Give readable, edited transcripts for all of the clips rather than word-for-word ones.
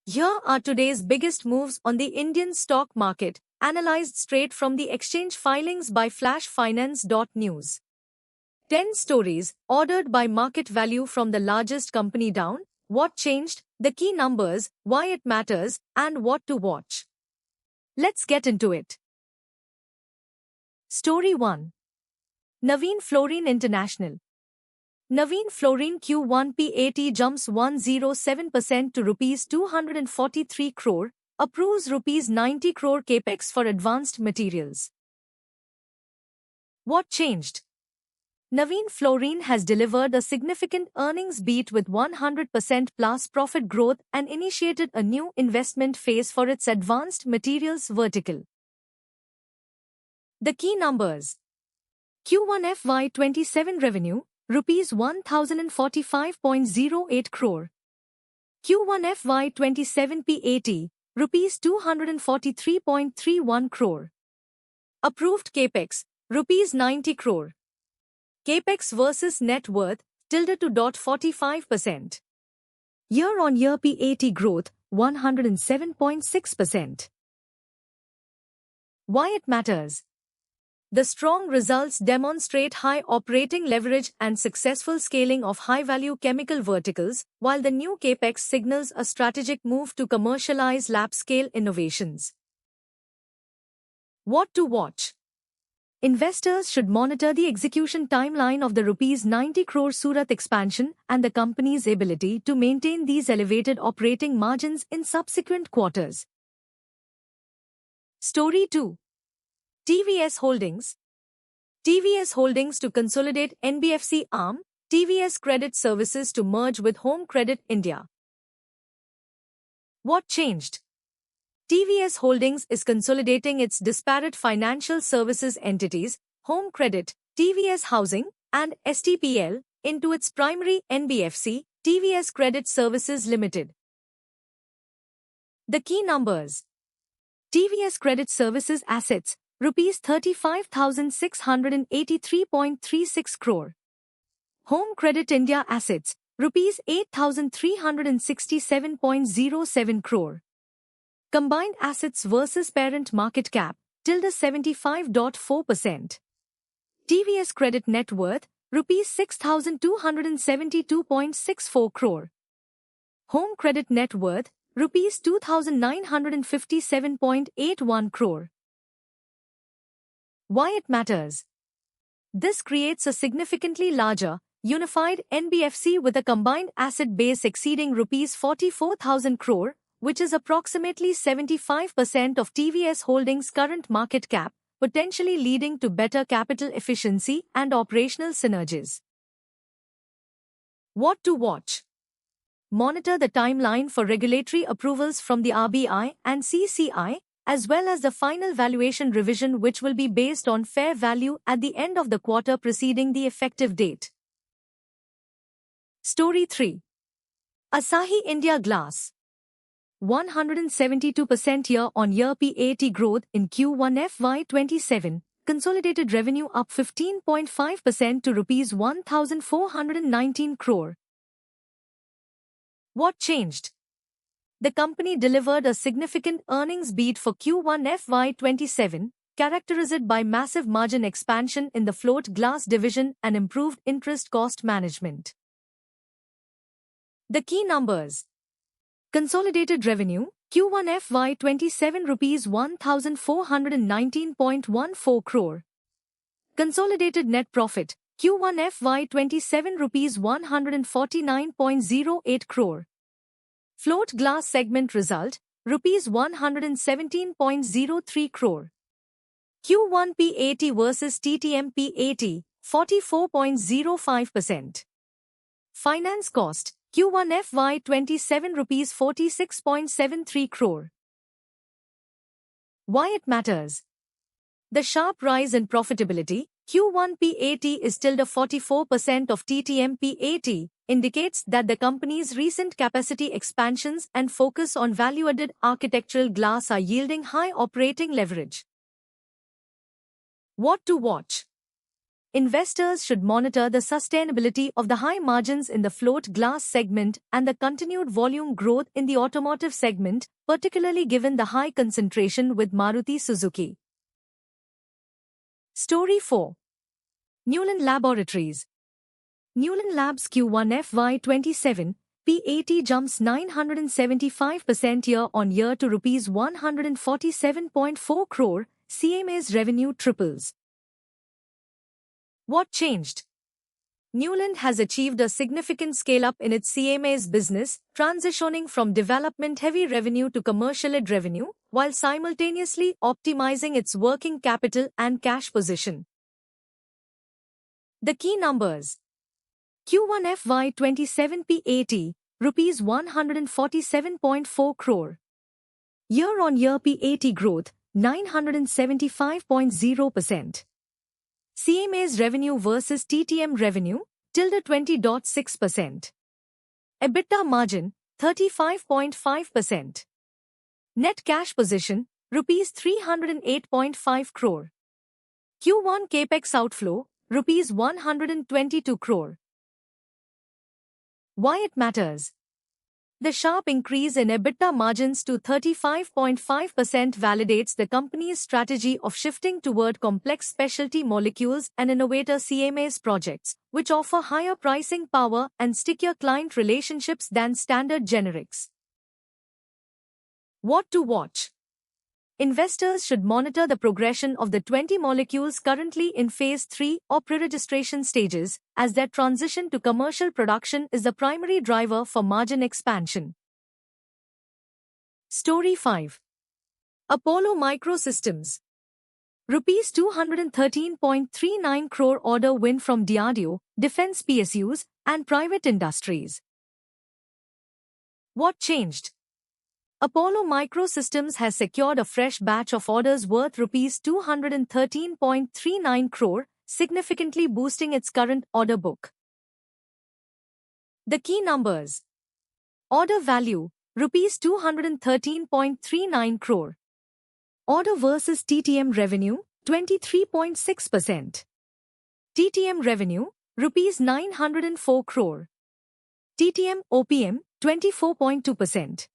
Here are today's biggest moves on the Indian stock market, analyzed straight from the exchange filings by flashfinance.news. 10 stories, ordered by market value from the largest company down, what changed, the key numbers, why it matters, and what to watch. Let's get into it. Story 1. Navin Fluorine International. Navin Fluorine Q1 PAT jumps 107% to Rs 243 crore, approves Rs 90 crore capex for advanced materials. What changed? Navin Fluorine has delivered a significant earnings beat with 100% plus profit growth and initiated a new investment phase for its advanced materials vertical. The key numbers. Q1 FY27 revenue, Rs 1045.08 crore. Q1 FY27 PAT, Rs 243.31 crore. Approved capex, Rs 90 crore. Capex versus net worth, tilde to 45%. Year-on-year PAT growth, 107.6%. Why it matters? The strong results demonstrate high operating leverage and successful scaling of high-value chemical verticals, while the new capex signals a strategic move to commercialize lab-scale innovations. What to watch? Investors should monitor the execution timeline of the Rs 90 crore Surat expansion and the company's ability to maintain these elevated operating margins in subsequent quarters. Story 2. TVS Holdings. TVS Holdings to consolidate NBFC arm, TVS Credit Services to merge with Home Credit India. What changed? TVS Holdings is consolidating its disparate financial services entities, Home Credit, TVS Housing, and STPL, into its primary NBFC, TVS Credit Services Limited. The key numbers. TVS Credit Services assets, Rs 35,683.36 crore. Home Credit India assets, Rs 8,367.07 crore. Combined assets versus parent market cap, tilde 75.4%. TVS Credit net worth, Rs 6,272.64 crore. Home Credit net worth, Rs 2,957.81 crore. Why it matters? This creates a significantly larger, unified NBFC with a combined asset base exceeding Rs 44,000 crore, which is approximately 75% of TVS Holdings' current market cap, potentially leading to better capital efficiency and operational synergies. What to watch? Monitor the timeline for regulatory approvals from the RBI and CCI, as well as the final valuation revision, which will be based on fair value at the end of the quarter preceding the effective date. Story 3. Asahi India Glass. 172% year-on-year PAT growth in Q1 FY27, consolidated revenue up 15.5% to Rs 1,419 crore. What changed? The company delivered a significant earnings beat for Q1 FY27, characterized by massive margin expansion in the float glass division and improved interest cost management. The key numbers. Consolidated revenue, Q1 FY27 Rs 1,419.14 crore. Consolidated net profit, Q1 FY27 Rs 149.08 crore. Float glass segment result, Rs 117.03 crore. Q1 PAT versus TTM PAT, 44.05%. Finance cost, Q1 FY27 Rs 46.73 crore. Why it matters? The sharp rise in profitability, Q1 PAT is tilde 44% of TTM PAT, indicates that the company's recent capacity expansions and focus on value-added architectural glass are yielding high operating leverage. What to watch? investors should monitor the sustainability of the high margins in the float glass segment and the continued volume growth in the automotive segment, particularly given the high concentration with Maruti Suzuki. Story 4. Neuland Laboratories. Neuland Labs Q1 FY27 PAT jumps 975% year-on-year to Rs 147.4 crore, CMA's revenue triples. What changed? Neuland has achieved a significant scale-up in its CMA's business, transitioning from development-heavy revenue to commercial-led revenue, while simultaneously optimizing its working capital and cash position. The key numbers. Q1 FY27 PAT, Rs 147.4 crore. Year-on-year PAT growth, 975.0%. CMA's revenue versus TTM revenue, tilde 20.6%. EBITDA margin, 35.5%. Net cash position, Rs 308.5 crore. Q1 capex outflow, Rs 122 crore. Why it matters? The sharp increase in EBITDA margins to 35.5% validates the company's strategy of shifting toward complex specialty molecules and innovator CMA's projects, which offer higher pricing power and stickier client relationships than standard generics. What to watch? Investors should monitor the progression of the 20 molecules currently in Phase 3 or pre-registration stages, as their transition to commercial production is the primary driver for margin expansion. Story 5. Apollo Microsystems. Rs 213.39 crore order win from DRDO, defense PSUs, and private industries. What changed? Apollo Microsystems has secured a fresh batch of orders worth Rs 213.39 crore, significantly boosting its current order book. The key numbers. Order value, Rs 213.39 crore. Order versus TTM revenue, 23.6%. TTM revenue, Rs 904 crore. TTM OPM, 24.2%.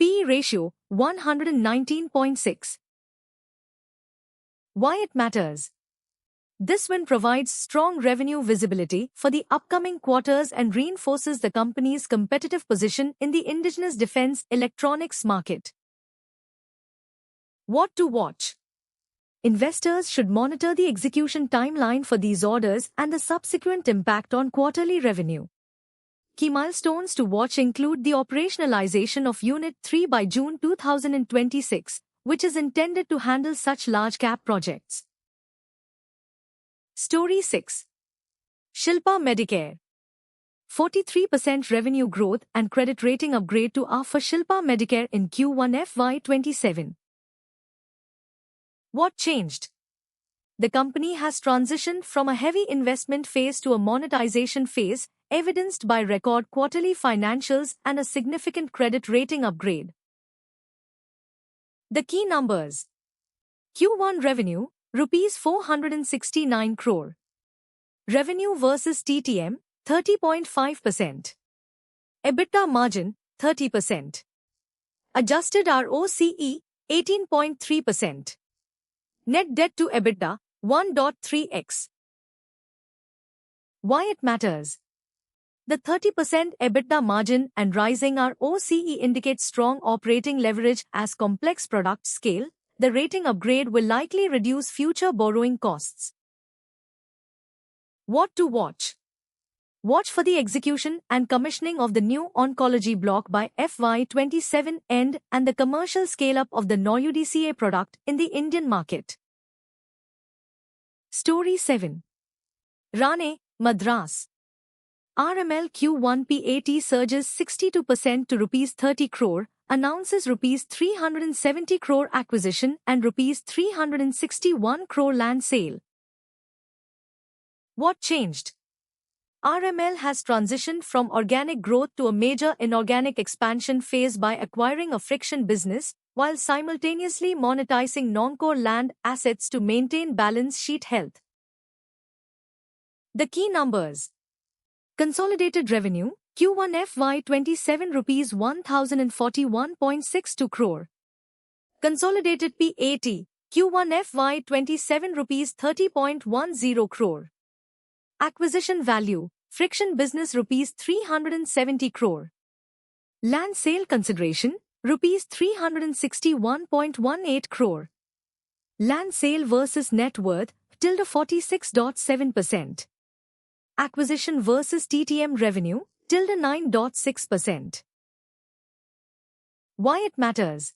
PE ratio, 119.6. Why it matters? This win provides strong revenue visibility for the upcoming quarters and reinforces the company's competitive position in the indigenous defense electronics market. What to watch? Investors should monitor the execution timeline for these orders and the subsequent impact on quarterly revenue. Key milestones to watch include the operationalization of Unit 3 by June 2026, which is intended to handle such large-cap projects. Story 6. Shilpa Medicare. 43% revenue growth and credit rating upgrade to A for Shilpa Medicare in Q1 FY27. What changed? The company has transitioned from a heavy investment phase to a monetization phase, evidenced by record quarterly financials and a significant credit rating upgrade. The key numbers. Q1 revenue, Rs 469 crore. Revenue versus TTM, 30.5%. EBITDA margin, 30%. Adjusted ROCE, 18.3%. Net debt to EBITDA, 1.3x. Why it matters? The 30% EBITDA margin and rising ROCE indicate strong operating leverage as complex products scale. The rating upgrade will likely reduce future borrowing costs. What to watch? Watch for the execution and commissioning of the new oncology block by FY27 end and the commercial scale-up of the NoUDCA product in the Indian market. Story 7. Rane, Madras. RML Q1 PAT surges 62% to Rs 30 crore, announces Rs 370 crore acquisition and Rs 361 crore land sale. What changed? RML has transitioned from organic growth to a major inorganic expansion phase by acquiring a friction business, while simultaneously monetizing non-core land assets to maintain balance sheet health. The key numbers. Consolidated revenue, Q1 FY27 rupees 1041.62 crore. Consolidated PAT, Q1 FY27 rupees 30.10 crore. Acquisition value, Friction Business rupees 370 crore. Land sale consideration, rupees 361.18 crore. Land sale versus net worth, tilde 46.7%. Acquisition versus TTM revenue, tilde 9.6%. Why it matters?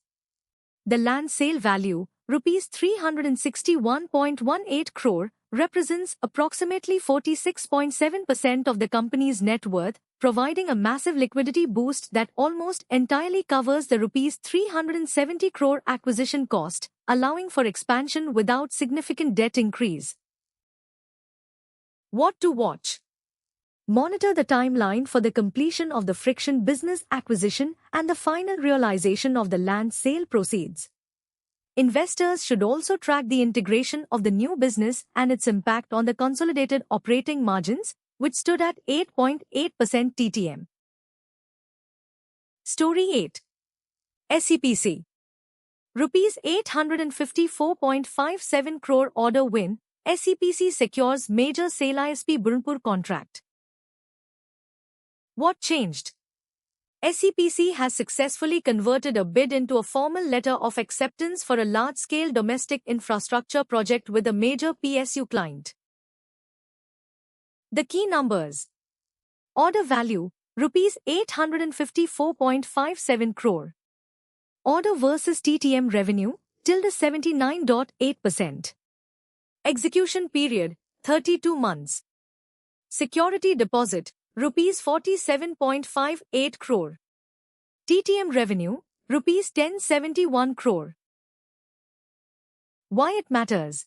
The land sale value, rupees 361.18 crore, represents approximately 46.7% of the company's net worth, providing a massive liquidity boost that almost entirely covers the rupees 370 crore acquisition cost, allowing for expansion without significant debt increase. What to watch? Monitor the timeline for the completion of the Friction Business acquisition and the final realization of the land sale proceeds. Investors should also track the integration of the new business and its impact on the consolidated operating margins, which stood at 8.8% TTM. Story 8. SEPC. Rupees 854.57 crore order win, SEPC secures major SAIL ISP Burhanpur contract. What changed? SEPC has successfully converted a bid into a formal letter of acceptance for a large-scale domestic infrastructure project with a major PSU client. The key numbers. Order value, rupees 854.57 crore. Order versus TTM revenue, tilde 79.8%. Execution period, 32 months. Security deposit, rupees 47.58 crore. TTM revenue, rupees 1071 crore. Why it matters?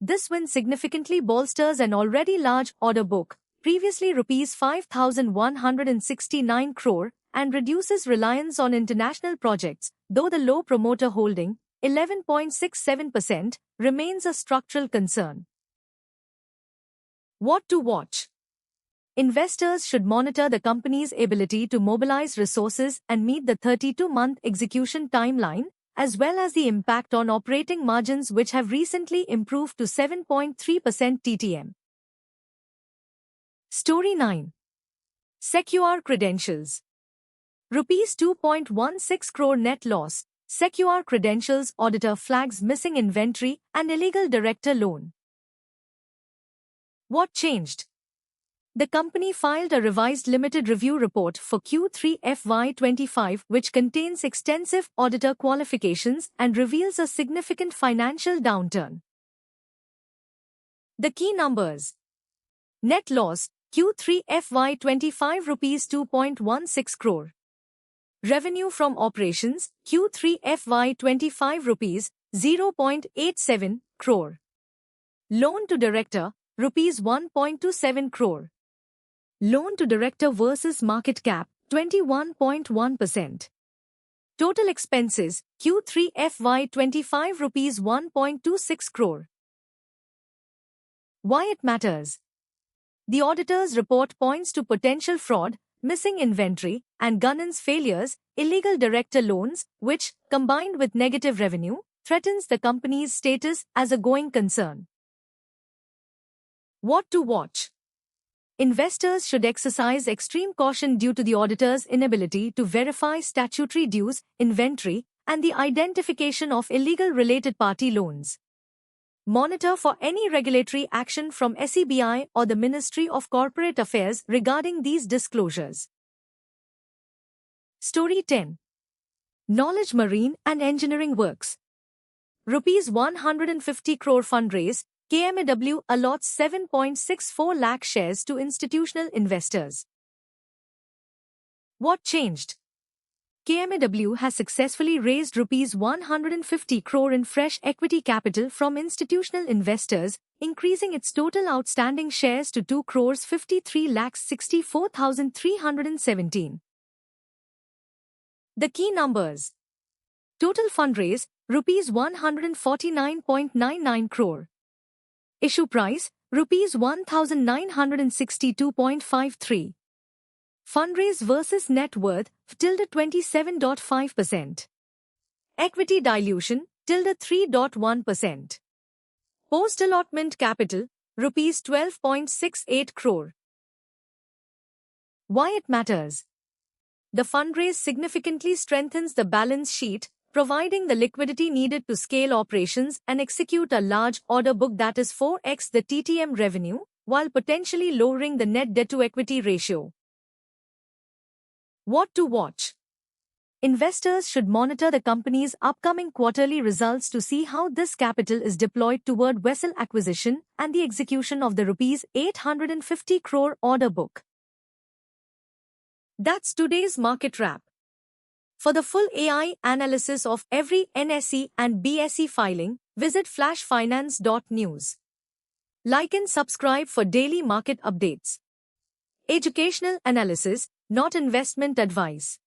This win significantly bolsters an already large order book, previously rupees 5,169 crore, and reduces reliance on international projects, though the low promoter holding, 11.67%, remains a structural concern. What to watch? Investors should monitor the company's ability to mobilize resources and meet the 32-month execution timeline, as well as the impact on operating margins, which have recently improved to 7.3% TTM. Story 9. Secure Credentials. Rupees 2.16 crore net loss. Secure Credentials auditor flags missing inventory and illegal director loan. What changed? The company filed a revised limited review report for Q3 FY25, which contains extensive auditor qualifications and reveals a significant financial downturn. The key numbers. Net loss, Q3 FY25 rupees 2.16 crore. Revenue from operations, Q3 FY25 rupees 0.87 crore. Loan to director, rupees 1.27 crore. Loan to director versus market cap, 21.1%. Total expenses, Q3 FY25 rupees 1.26 crore. Why it matters? The auditor's report points to potential fraud, missing inventory, and governance failures, illegal director loans, which, combined with negative revenue, threatens the company's status as a going concern. What to watch? Investors should exercise extreme caution due to the auditor's inability to verify statutory dues, inventory, and the identification of illegal related party loans. Monitor for any regulatory action from SEBI or the Ministry of Corporate Affairs regarding these disclosures. Story 10. Knowledge Marine and Engineering Works. Rupees 150 crore fundraise. KMAW allots 7.64 lakh shares to institutional investors. What changed? KMAW has successfully raised rupees 150 crore in fresh equity capital from institutional investors, increasing its total outstanding shares to 2 crores 53 lakhs 64,317. The key numbers. Total fundraise, rupees 149.99 crore. Issue price, Rupees 1,962.53. Fundraise versus net worth, tilde 27.5%. Equity dilution, tilde 3.1%. Post-allotment capital, rupees 12.68 crore. Why it matters? The fundraise significantly strengthens the balance sheet, providing the liquidity needed to scale operations and execute a large order book that is 4x the TTM revenue, while potentially lowering the net debt-to-equity ratio. What to watch? Investors should monitor the company's upcoming quarterly results to see how this capital is deployed toward vessel acquisition and the execution of the rupees 850 crore order book. That's today's market wrap. For the full AI analysis of every NSE and BSE filing, visit flashfinance.news. Like and subscribe for daily market updates. Educational analysis, not investment advice.